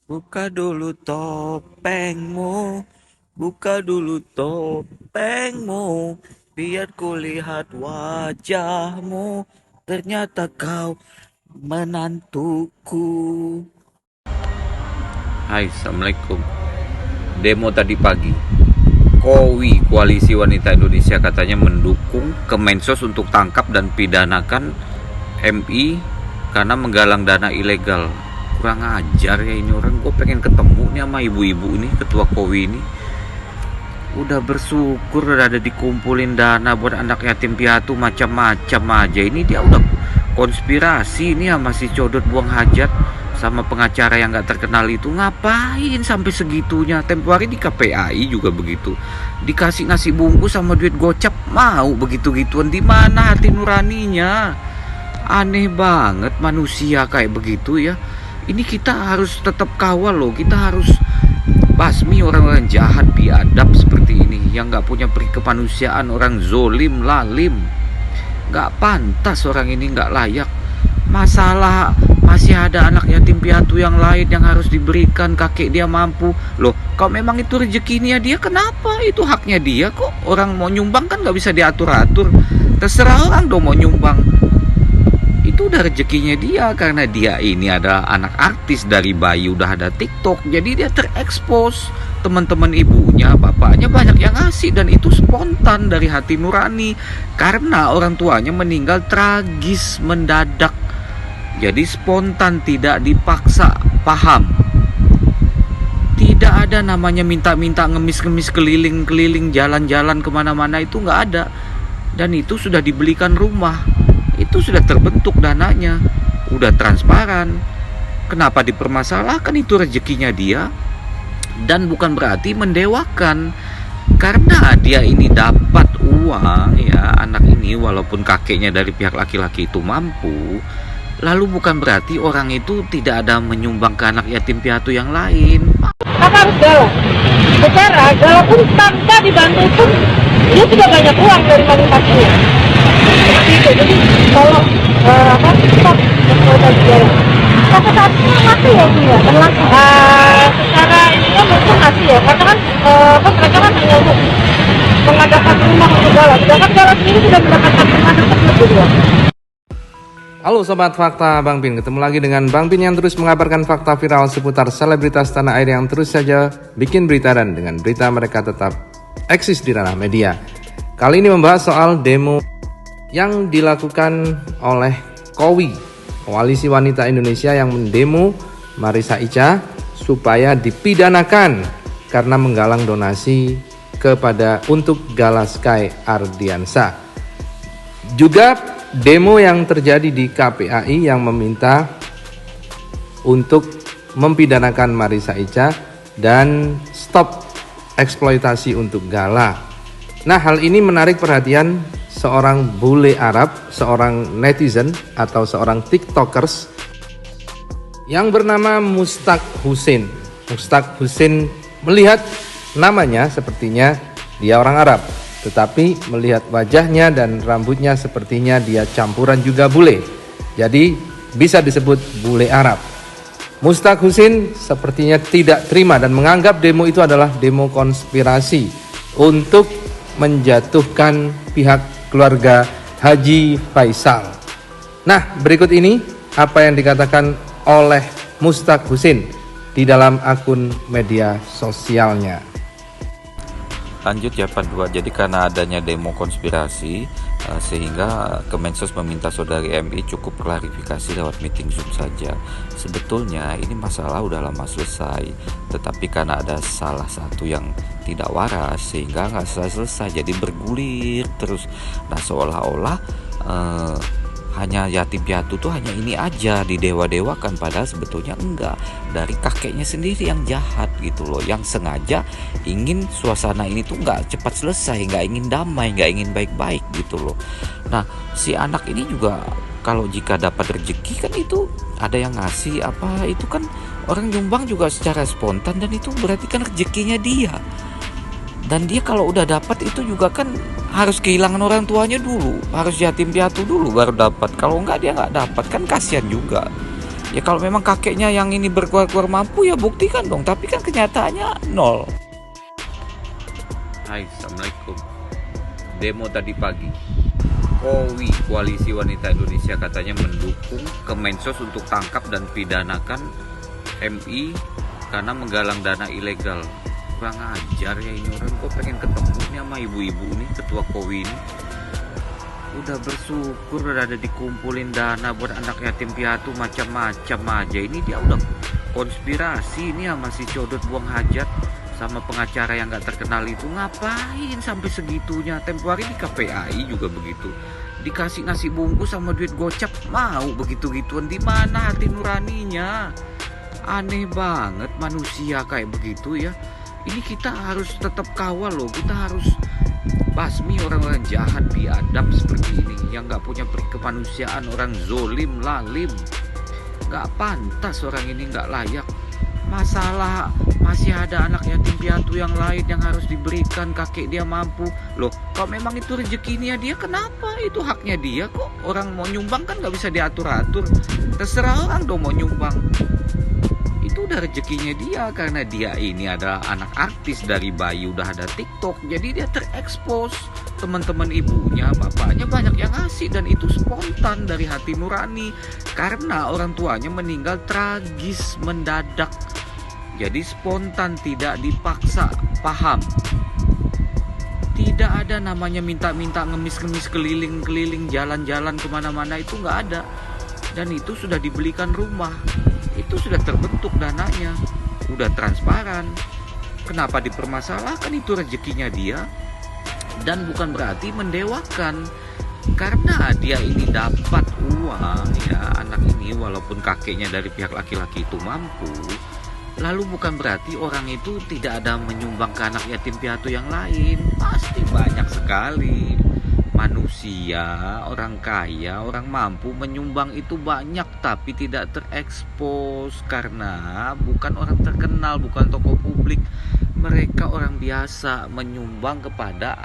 Buka dulu topengmu, buka dulu topengmu, biar kulihat wajahmu. Ternyata kau menantuku. Hai, Assalamualaikum. Demo tadi pagi. Koalisi Wanita Indonesia katanya mendukung Kemensos untuk tangkap dan pidanakan MI karena menggalang dana ilegal. Kurang ajar ya ini orang. Gue pengen ketemu nih sama ibu-ibu ini, ketua Kowi ini. Udah bersyukur udah ada dikumpulin dana buat anak yatim piatu macam-macam aja. Ini dia udah konspirasi ini sama si Codot buang hajat sama pengacara yang gak terkenal itu. Ngapain sampai segitunya? Tempo hari di KPAI juga begitu, dikasih nasi bungkus sama duit gocap mau begitu-gituan. Di mana hati nuraninya? Aneh banget manusia kayak begitu ya. Ini kita harus tetap kawal loh. Kita harus basmi orang-orang jahat biadab seperti ini, yang gak punya peri kemanusiaan, orang zolim, lalim. Gak pantas orang ini, gak layak. Masalah masih ada anak yatim piatu yang lain yang harus diberikan, kakek dia mampu. Loh, kalau memang itu rezekinya dia, kenapa? Itu haknya dia kok. Orang mau nyumbang kan gak bisa diatur-atur. Terserah orang dong mau nyumbang. Itu udah rezekinya dia, karena dia ini adalah anak artis dari bayi udah ada TikTok. Jadi dia terekspos. Teman-teman ibunya, bapaknya banyak yang ngasih, dan itu spontan dari hati nurani. Karena orang tuanya meninggal tragis mendadak. Jadi spontan, tidak dipaksa, paham? Tidak ada namanya minta-minta, ngemis-ngemis, keliling-keliling, jalan-jalan kemana-mana, itu nggak ada. Dan itu sudah dibelikan rumah, itu sudah terbentuk dananya, udah transparan. Kenapa dipermasalahkan? Itu rezekinya dia. Dan bukan berarti mendewakan, karena dia ini dapat uang ya, anak ini walaupun kakeknya dari pihak laki-laki itu mampu. Lalu bukan berarti orang itu tidak ada menyumbang ke anak yatim piatu yang lain. Apa harus galau? Secara galau pun tanpa dibantu pun dia juga banyak uang dari masing-masingnya. Seperti itu. Jadi kalau stop eksploitasi galau. Sampai saat ini masih ya dia berlaku. Secara ini kan mungkin masih ya, karena kan mereka kan hanya untuk mengadakan rumah untuk galau. Sedangkan galau sendiri sudah mendapatkan permanen kedua. Halo Sobat Fakta, Bang Pin ketemu lagi dengan Bang Pin yang terus mengabarkan fakta viral seputar selebritas tanah air yang terus saja bikin berita, dan dengan berita mereka tetap eksis di ranah media. Kali ini membahas soal demo yang dilakukan oleh KOWI, Koalisi Wanita Indonesia, yang mendemo Marissa Icha supaya dipidanakan karena menggalang donasi untuk Gala Sky Ardiansa. Juga demo yang terjadi di KPAI yang meminta untuk mempidanakan Marissa Icha dan stop eksploitasi untuk Gala. Nah, hal ini menarik perhatian seorang bule Arab, seorang netizen atau seorang TikTokers yang bernama Mustaq Husin. Mustaq Husin melihat namanya sepertinya dia orang Arab, tetapi melihat wajahnya dan rambutnya sepertinya dia campuran juga bule. Jadi bisa disebut bule Arab. Mustaq Husin sepertinya tidak terima dan menganggap demo itu adalah demo konspirasi untuk menjatuhkan pihak keluarga Haji Faisal. Nah, berikut ini apa yang dikatakan oleh Mustaq Husin di dalam akun media sosialnya. Lanjut ya Pak 2. Jadi karena adanya demo konspirasi, sehingga Kemensos meminta saudari MI cukup klarifikasi lewat meeting Zoom saja. Sebetulnya ini masalah udah lama selesai, tetapi karena ada salah satu yang tidak waras sehingga nggak selesai, jadi bergulir terus. Nah, seolah-olah hanya yatim piatu tuh hanya ini aja, didewa-dewakan, padahal sebetulnya enggak. Dari kakeknya sendiri yang jahat gitu loh, yang sengaja ingin suasana ini tuh enggak cepat selesai, enggak ingin damai, enggak ingin baik-baik gitu loh. Nah, si anak ini juga kalau jika dapat rezeki kan itu ada yang ngasih apa, itu kan orang nyumbang juga secara spontan, dan itu berarti kan rezekinya dia. Dan dia kalau udah dapat itu juga kan harus kehilangan orang tuanya dulu, harus yatim piatu dulu baru dapat. Kalau enggak dia enggak dapat, kan kasihan juga. Ya kalau memang kakeknya yang ini berkeluar mampu ya buktikan dong, tapi kan kenyataannya nol. Hai, Assalamualaikum. Demo tadi pagi, KOWI, Koalisi Wanita Indonesia, katanya mendukung Kemensos untuk tangkap dan pidanakan MI karena menggalang dana ilegal. Kurang ajar ya ini orang, kok pengen ketemu nih sama ibu-ibu nih, ketua KOWI ini. Udah bersyukur udah ada dikumpulin dana buat anak yatim piatu macam-macam aja. Ini dia udah konspirasi ini sama si Codot buang hajat sama pengacara yang gak terkenal itu. Ngapain sampai segitunya? Tempo hari di KPAI juga begitu, dikasih nasi bungkus sama duit gocap mau begitu-gituan. Di mana hati nuraninya? Aneh banget manusia kayak begitu ya. Ini kita harus tetap kawal loh, kita harus basmi orang-orang jahat biadab seperti ini, yang gak punya kemanusiaan, orang zolim, lalim. Gak pantas orang ini, gak layak. Masalah masih ada anak yatim piatu yang lain yang harus diberikan, kakek dia mampu. Loh, kalau memang itu rezekinya dia, kenapa? Itu haknya dia kok. Orang mau nyumbang kan gak bisa diatur-atur. Terserah orang dong mau nyumbang. Itu udah rezekinya dia, karena dia ini adalah anak artis dari bayi udah ada TikTok, jadi dia terekspos. Teman-teman ibunya, bapaknya banyak yang ngasih, dan itu spontan dari hati nurani karena orang tuanya meninggal tragis mendadak. Jadi spontan, tidak dipaksa, paham? Tidak ada namanya minta-minta, ngemis-ngemis, keliling-keliling, jalan-jalan kemana-mana, itu nggak ada. Dan itu sudah dibelikan rumah, itu sudah terbentuk dananya, udah transparan. Kenapa dipermasalahkan? Itu rezekinya dia. Dan bukan berarti mendewakan, karena dia ini dapat uang ya, anak ini walaupun kakeknya dari pihak laki-laki itu mampu, lalu bukan berarti orang itu tidak ada menyumbang ke anak yatim piatu yang lain. Pasti banyak sekali manusia, orang kaya, orang mampu menyumbang itu banyak, tapi tidak terekspos karena bukan orang terkenal, bukan tokoh publik. Mereka orang biasa menyumbang kepada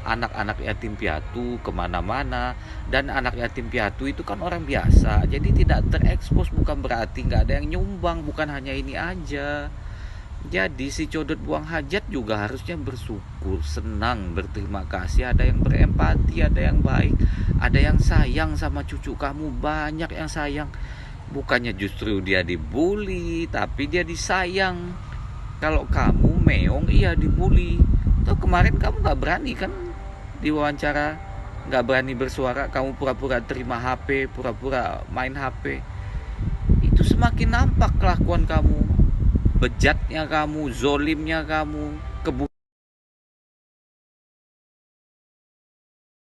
anak-anak yatim piatu kemana-mana. Dan anak yatim piatu itu kan orang biasa, jadi tidak terekspos. Bukan berarti nggak ada yang nyumbang, bukan hanya ini aja. Jadi si Codot buang hajat juga harusnya bersyukur, senang, berterima kasih. Ada yang berempati, ada yang baik, ada yang sayang sama cucu kamu, banyak yang sayang. Bukannya justru dia dibully, tapi dia disayang. Kalau kamu meong, iya dibully. Tuh kemarin kamu gak berani kan diwawancara, gak berani bersuara, kamu pura-pura terima HP, pura-pura main HP. Itu semakin nampak kelakuan kamu, bejatnya kamu, zolimnya kamu.